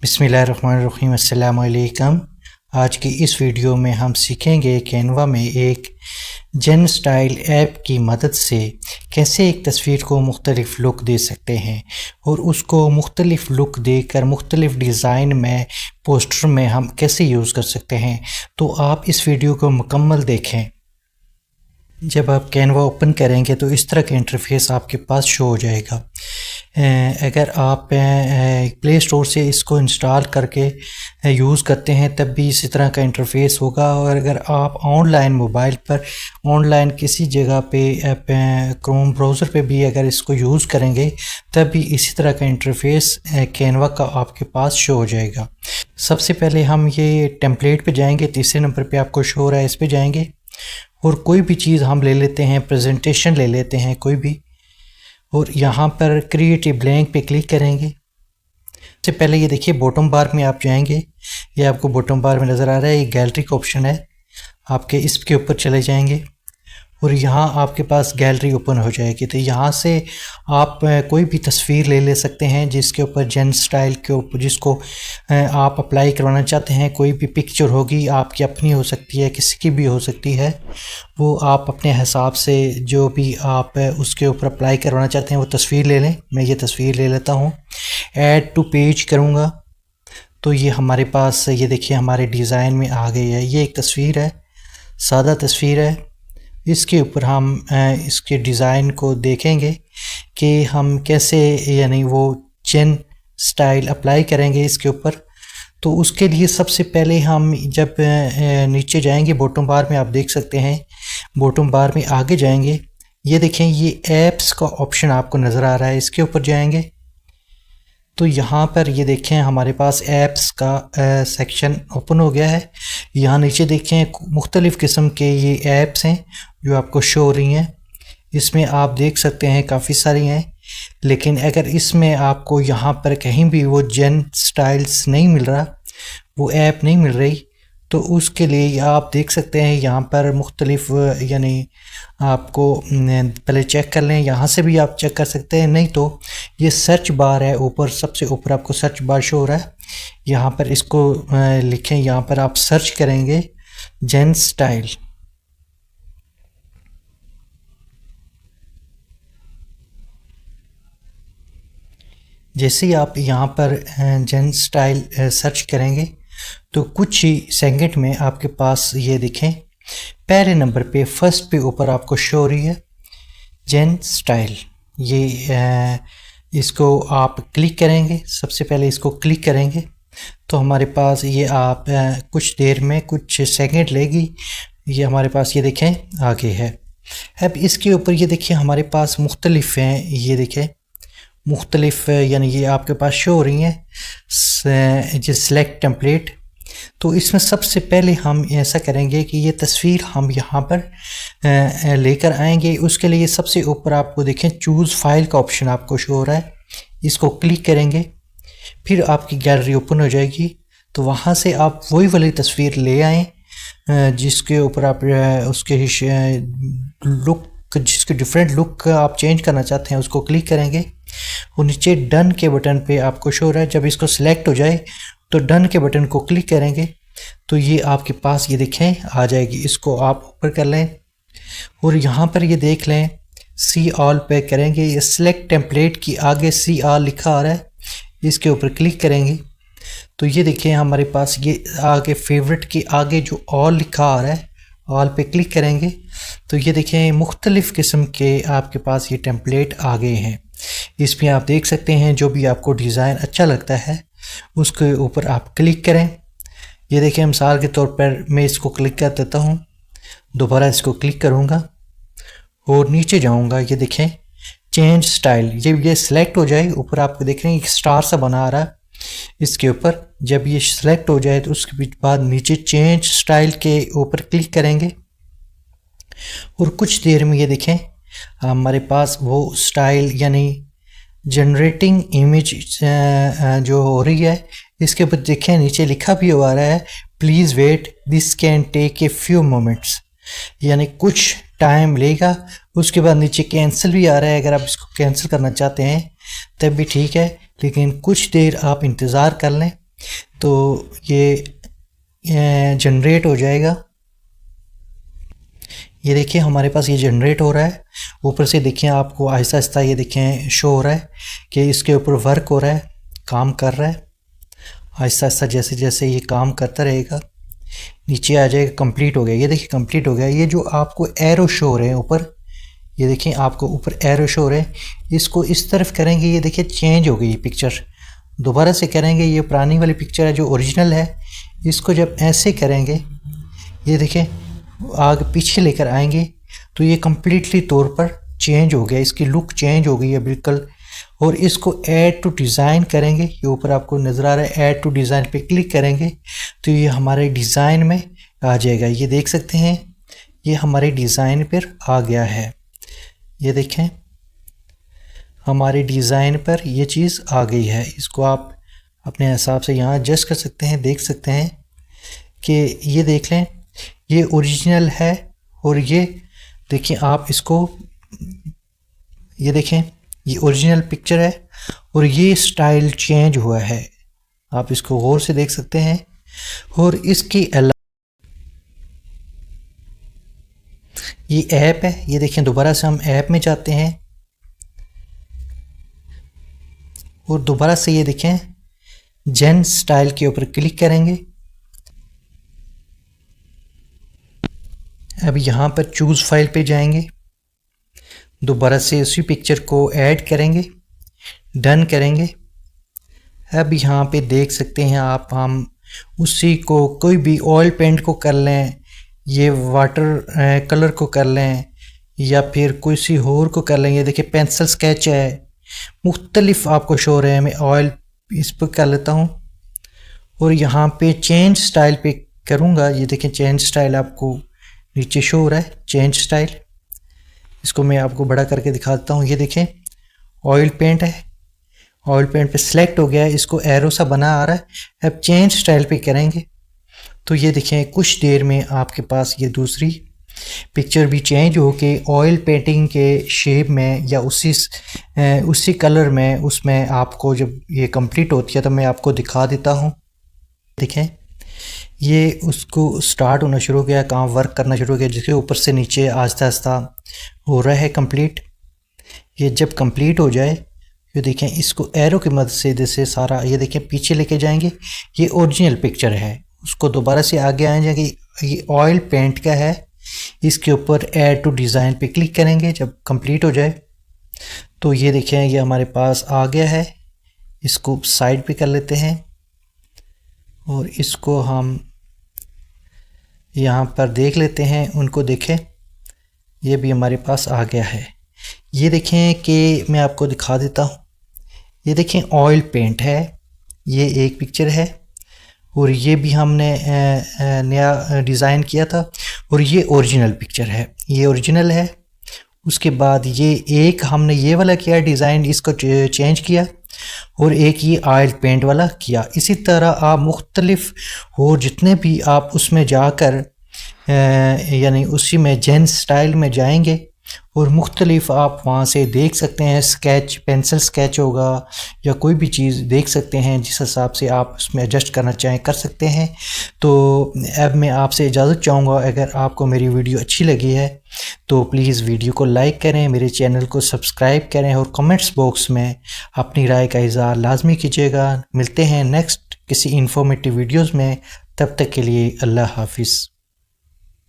बिस्मिल्लाहिर्रहमानिर्रहीम अस्सलाम वालेकुम। आज की इस वीडियो में हम सीखेंगे कैनवा में एक जेन स्टाइल ऐप की मदद से कैसे एक तस्वीर को मुख्तलिफ लुक दे सकते हैं और उसको मुख्तलिफ लुक देकर मुख्तलिफ डिज़ाइन में पोस्टर में हम कैसे यूज़ कर सकते हैं। तो आप इस वीडियो को मुकम्मल देखें। जब आप कैनवा ओपन करेंगे तो इस तरह का इंटरफेस आपके पास शो हो जाएगा। अगर आप प्ले स्टोर से इसको इंस्टॉल करके यूज़ करते हैं तब भी इसी तरह का इंटरफेस होगा, और अगर आप ऑनलाइन मोबाइल पर ऑनलाइन किसी जगह पे क्रोम ब्राउज़र पे भी अगर इसको यूज़ करेंगे तब भी इसी तरह का इंटरफेस कैनवा का आपके पास शो हो जाएगा। सबसे पहले हम ये टेम्पलेट पे जाएंगे, तीसरे नंबर पे आपको शो हो रहा है, इस पे जाएंगे और कोई भी चीज़ हम ले लेते हैं, प्रेजेंटेशन ले लेते हैं कोई भी, और यहाँ पर क्रिएटिव ब्लैंक पे क्लिक करेंगे। सबसे पहले ये देखिए बॉटम बार में आप जाएंगे, ये आपको बॉटम बार में नज़र आ रहा है, ये गैलरी का ऑप्शन है, आपके इसके ऊपर चले जाएंगे और यहाँ आपके पास गैलरी ओपन हो जाएगी। तो यहाँ से आप कोई भी तस्वीर ले सकते हैं जिसके ऊपर जेन स्टाइल के ऊपर जिसको आप अप्लाई करवाना चाहते हैं। कोई भी पिक्चर होगी, आपकी अपनी हो सकती है, किसी की भी हो सकती है, वो आप अपने हिसाब से जो भी आप उसके ऊपर अप्लाई करवाना चाहते हैं वो तस्वीर ले लें। मैं ये तस्वीर ले लेता हूँ, ऐड टू पेज करूँगा तो ये हमारे पास ये देखिए हमारे डिज़ाइन में आ गई है। ये एक तस्वीर है, सादा तस्वीर है, इसके ऊपर हम इसके डिज़ाइन को देखेंगे कि हम कैसे यानी वो जेन स्टाइल अप्लाई करेंगे इसके ऊपर। तो उसके लिए सबसे पहले हम जब नीचे जाएंगे बॉटम बार में, आप देख सकते हैं बॉटम बार में आगे जाएंगे, ये देखें ये ऐप्स का ऑप्शन आपको नज़र आ रहा है, इसके ऊपर जाएंगे तो यहाँ पर ये देखें हमारे पास ऐप्स का सेक्शन ओपन हो गया है। यहाँ नीचे देखें मुख्तलिफ़ किस्म के ये ऐप्स हैं जो आपको शो हो रही हैं। इसमें आप देख सकते हैं काफ़ी सारी हैं, लेकिन अगर इसमें आपको यहाँ पर कहीं भी वो जेन स्टाइल्स नहीं मिल रहा, वो ऐप नहीं मिल रही, तो उसके लिए आप देख सकते हैं यहाँ पर मुख्तलिफ़ यानी आपको पहले चेक कर लें, यहाँ से भी आप चेक कर सकते हैं। नहीं तो ये सर्च बार है ऊपर, सबसे ऊपर आपको सर्च बार शो हो रहा है, यहाँ पर इसको लिखें, यहाँ पर आप सर्च करेंगे जेन स्टाइल। जैसे ही आप यहाँ पर जेन स्टाइल सर्च करेंगे तो कुछ ही सेकंड में आपके पास ये दिखें पहले नंबर पे फर्स्ट पे ऊपर आपको शो हो रही है जेन स्टाइल। ये इसको आप क्लिक करेंगे, सबसे पहले इसको क्लिक करेंगे तो हमारे पास ये आप कुछ देर में कुछ सेकंड लेगी, ये हमारे पास ये देखें आगे है। अब इसके ऊपर ये देखिए हमारे पास मुख्तलिफ हैं, ये देखें मुख्तलिफ यानी ये आपके पास शो हो रही हैं जो सिलेक्ट टेम्पलेट। तो इसमें सबसे पहले हम ऐसा करेंगे कि ये तस्वीर हम यहाँ पर लेकर आएंगे। उसके लिए सबसे ऊपर आपको देखें चूज़ फाइल का ऑप्शन आपको शो हो रहा है, इसको क्लिक करेंगे, फिर आपकी गैलरी ओपन हो जाएगी। तो वहाँ से आप वही वाली तस्वीर ले आएँ जिसके ऊपर आप उसके लुक जिसके डिफरेंट लुक आप चेंज करना चाहते हैं उसको क्लिक करेंगे और नीचे डन के बटन पे आपको शो हो रहा है। जब इसको सिलेक्ट हो जाए तो डन के बटन को क्लिक करेंगे तो ये आपके पास ये देखें आ जाएगी। इसको आप ऊपर कर लें और यहाँ पर ये देख लें सी ऑल पे करेंगे, ये सिलेक्ट टेम्पलेट की आगे सी ऑल लिखा आ रहा है, इसके ऊपर क्लिक करेंगे तो ये देखें हमारे पास ये आगे फेवरेट के आगे जो ऑल लिखा आ रहा है, ऑल पे क्लिक करेंगे तो ये देखें मुख्तलिफ़ किस्म के आपके पास ये टेम्पलेट आ गए हैं। इसमें आप देख सकते हैं जो भी आपको डिज़ाइन अच्छा लगता है उसके ऊपर आप क्लिक करें। ये देखें मिसाल के तौर पर मैं इसको क्लिक कर देता हूँ, दोबारा इसको क्लिक करूँगा और नीचे जाऊँगा, ये देखें चेंज स्टाइल, ये सिलेक्ट हो जाए ऊपर आपको देख रहे हैं एक स्टार सा बना आ रहा है, इसके ऊपर जब ये सिलेक्ट हो जाए तो उसके बाद नीचे चेंज स्टाइल के ऊपर क्लिक करेंगे और कुछ देर में ये देखें हमारे पास वो स्टाइल यानी जनरेटिंग इमेज जो हो रही है, इसके ऊपर देखें नीचे लिखा भी हुआ रहा है please wait this can take a few moments, यानी कुछ टाइम लेगा। उसके बाद नीचे कैंसिल भी आ रहा है, अगर आप इसको कैंसिल करना चाहते हैं तब भी ठीक है, लेकिन कुछ देर आप इंतज़ार कर लें तो ये जनरेट हो जाएगा। ये देखिए हमारे पास ये जनरेट हो रहा है। ऊपर से देखिए आपको आहिस्ता आहिस्ता ये देखें शो हो रहा है कि इसके ऊपर वर्क हो रहा है, काम कर रहा है। आहिस्ता आहिस्ता जैसे जैसे ये काम करता रहेगा नीचे आ जाएगा, कंप्लीट हो गया। ये देखिए कंप्लीट हो गया। ये जो आपको एरो शो हो रहे हैं ऊपर, ये देखें आपको ऊपर एरो शो हो रहे हैं, इसको इस तरफ करेंगे, ये देखिए चेंज हो गई पिक्चर। दोबारा से करेंगे, ये पुरानी वाली पिक्चर है जो ओरिजिनल है, इसको जब ऐसे करेंगे, ये देखें आगे पीछे लेकर आएंगे तो ये कम्प्लीटली तौर पर चेंज हो गया, इसकी लुक चेंज हो गई है बिल्कुल। और इसको ऐड टू डिज़ाइन करेंगे, ये ऊपर आपको नज़र आ रहा है, ऐड टू डिज़ाइन पे क्लिक करेंगे तो ये हमारे डिज़ाइन में आ जाएगा। ये देख सकते हैं ये हमारे डिज़ाइन पर आ गया है। ये देखें हमारे डिज़ाइन पर ये चीज़ आ गई है। इसको आप अपने हिसाब से यहाँ एडजस्ट कर सकते हैं। देख सकते हैं कि ये देख लें ये ओरिजिनल है। और ये देखिए आप इसको, ये देखें ये ओरिजिनल पिक्चर है और ये स्टाइल चेंज हुआ है, आप इसको गौर से देख सकते हैं। और इसकी अलावा ये ऐप है, ये देखें दोबारा से हम ऐप में जाते हैं और दोबारा से ये देखें जेन स्टाइल के ऊपर क्लिक करेंगे। अब यहाँ पर चूज़ फाइल पे जाएंगे, दोबारा से उसी पिक्चर को ऐड करेंगे, डन करेंगे। अब यहाँ पे देख सकते हैं आप, हम उसी को कोई भी ऑयल पेंट को कर लें, ये वाटर कलर को कर लें, या फिर किसी और को कर लें। ये देखिए पेंसिल स्केच है, मुख्तलिफ आपको शो हो रहे हैं। मैं ऑयल इस पर कर लेता हूँ और यहाँ पे चेंज स्टाइल पे करूँगा। ये देखें चेंज स्टाइल आपको नीचे शो हो रहा है, चेंज स्टाइल। इसको मैं आपको बड़ा करके दिखाता हूँ। ये देखें ऑयल पेंट है, ऑयल पेंट पे सिलेक्ट हो गया है, इसको एरो सा बना आ रहा है। अब चेंज स्टाइल पे करेंगे तो ये देखें कुछ देर में आपके पास ये दूसरी पिक्चर भी चेंज हो के ऑयल पेंटिंग के शेप में या उसी कलर में, उसमें आपको जब ये कंप्लीट होती है तो मैं आपको दिखा देता हूँ। देखें ये उसको स्टार्ट होना शुरू हो गया, काम वर्क करना शुरू हो गया, जिसके ऊपर से नीचे आहिस्ता आहिस्ता हो रहा है कंप्लीट। ये जब कंप्लीट हो जाए, ये देखें इसको एरो की मदद से जैसे सारा, ये देखें पीछे लेके जाएंगे, ये ओरिजिनल पिक्चर है। उसको दोबारा से आगे आ जाएंगे, ये ऑयल पेंट का है, इसके ऊपर ऐड टू डिज़ाइन पे क्लिक करेंगे। जब कंप्लीट हो जाए तो ये देखें ये हमारे पास आ गया है। इसको साइड पे कर लेते हैं और इसको हम यहाँ पर देख लेते हैं, उनको देखें ये भी हमारे पास आ गया है। ये देखें कि मैं आपको दिखा देता हूँ, ये देखें ऑयल पेंट है, ये एक पिक्चर है और ये भी हमने नया डिज़ाइन किया था और ये ओरिजिनल पिक्चर है, ये ओरिजिनल है। उसके बाद ये एक हमने ये वाला किया डिज़ाइन, इसको चेंज किया और एक ये ऑयल पेंट वाला किया। इसी तरह आप मुख्तलिफ और जितने भी आप उसमें जाकर यानी उसी में जेन स्टाइल में जाएंगे और मुख्तलिफ आप वहाँ से देख सकते हैं, स्केच पेंसिल स्केच होगा या कोई भी चीज़ देख सकते हैं, जिस हिसाब से आप उसमें एडजस्ट करना चाहें कर सकते हैं। तो अब मैं आपसे इजाज़त चाहूँगा, अगर आपको मेरी वीडियो अच्छी लगी है तो प्लीज़ वीडियो को लाइक करें, मेरे चैनल को सब्सक्राइब करें और कमेंट्स बॉक्स में अपनी राय का इज़हार लाजमी कीजिएगा। मिलते हैं नेक्स्ट किसी इन्फॉर्मेटिव वीडियोज़ में, तब तक के लिए अल्लाह हाफिज़।